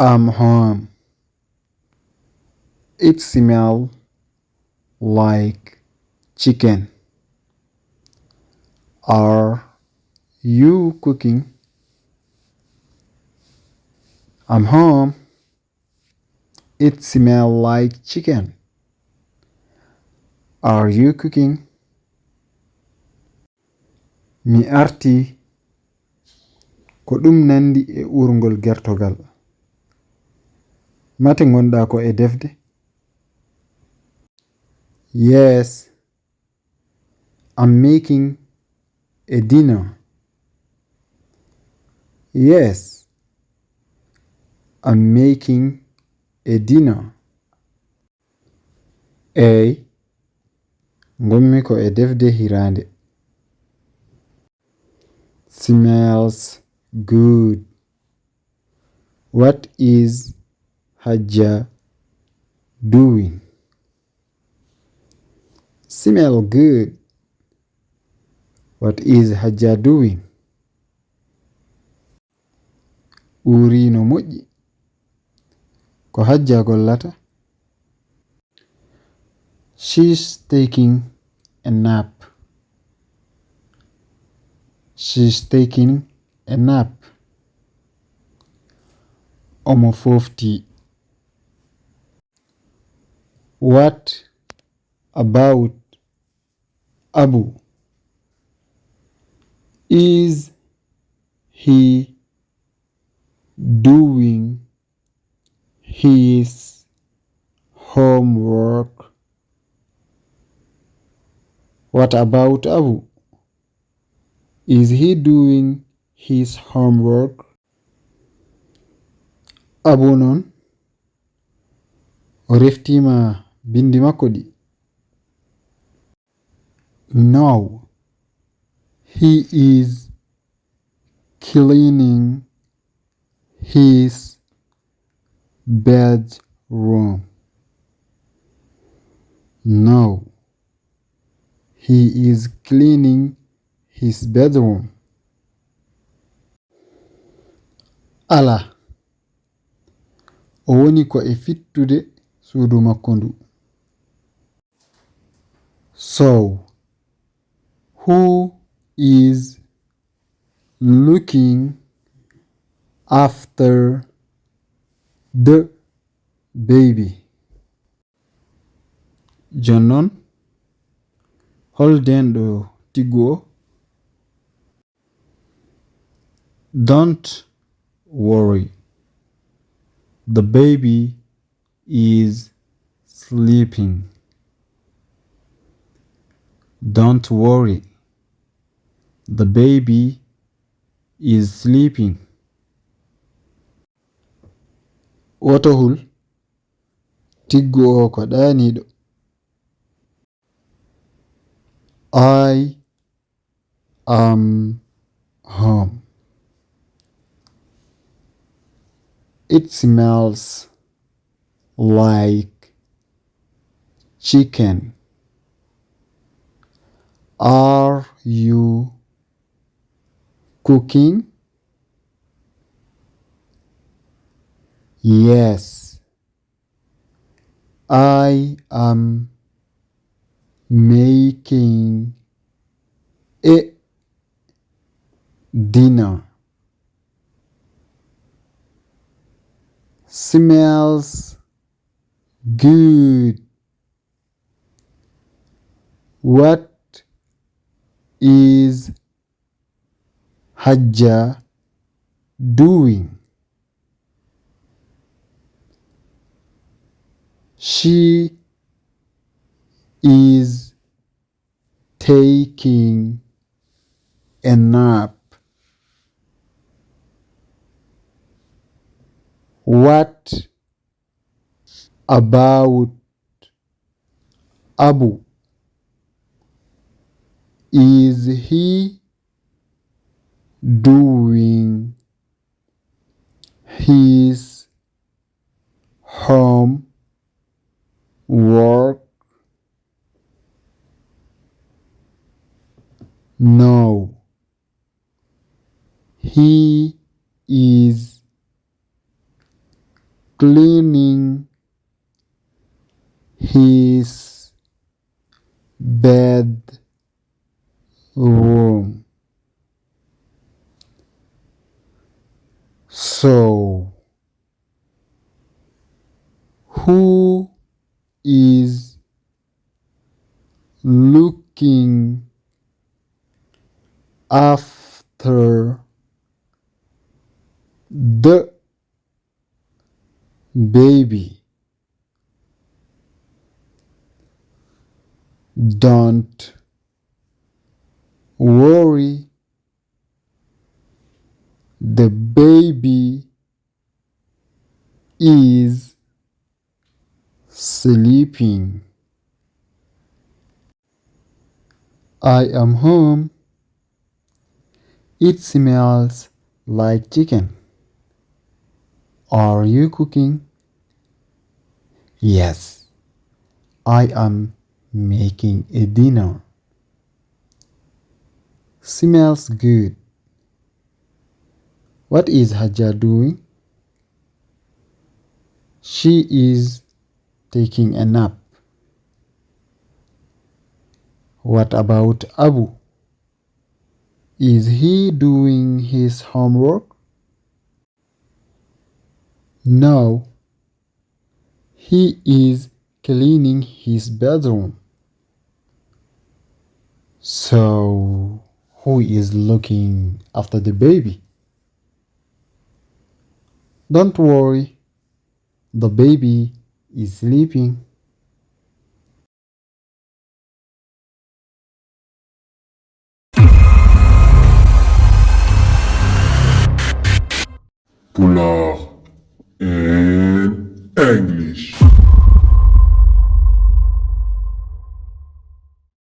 I'm home. It smells like chicken. Are you cooking? I'm home. It smells like chicken. Are you cooking? Mi arti ko ɗum nandi e urngol gertogal. Mate ngonɗa ko e defde? Yes, I'm making a dinner. Yes, I'm making a dinner. Eyi, ngommi ko e defde hirande. Smells good. What is Hajja doing? Smell good. What is Hajja doing? Uri no moƴƴi. Ko Hajja gollata? She's taking a nap. She's taking a nap. Omo fofti. What about Abu? Is he doing his homework? What about Abu? Is he doing his homework? Abu non o reftima bindi makko ɗi? No, he is cleaning his bedroom. No, he is cleaning his bedroom. Ala, o woni ko e fittude suudu makko ndu. So, who is looking after the baby? Jonnon, holdenɗo tiggu o? Don't worry. The baby is sleeping. Don't worry. The baby is sleeping. Wotohul tiggu o ko ɗaniɗo. I am home. It smells like chicken. Are you cooking? Yes, I am making a dinner. Smells good. What is Hajja doing? She is taking a nap. What about Abu? Is he doing his homework? No, he is cleaning his bedroom. So, who is looking after the baby? Don't worry, the baby is sleeping. I am home. It smells like chicken. Are you cooking? Yes, I am making a dinner. Smells good. What is Hajar doing? She is taking a nap. What about Abu? Is he doing his homework? No, he is cleaning his bedroom. So, who is looking after the baby? Don't worry, the baby is sleeping.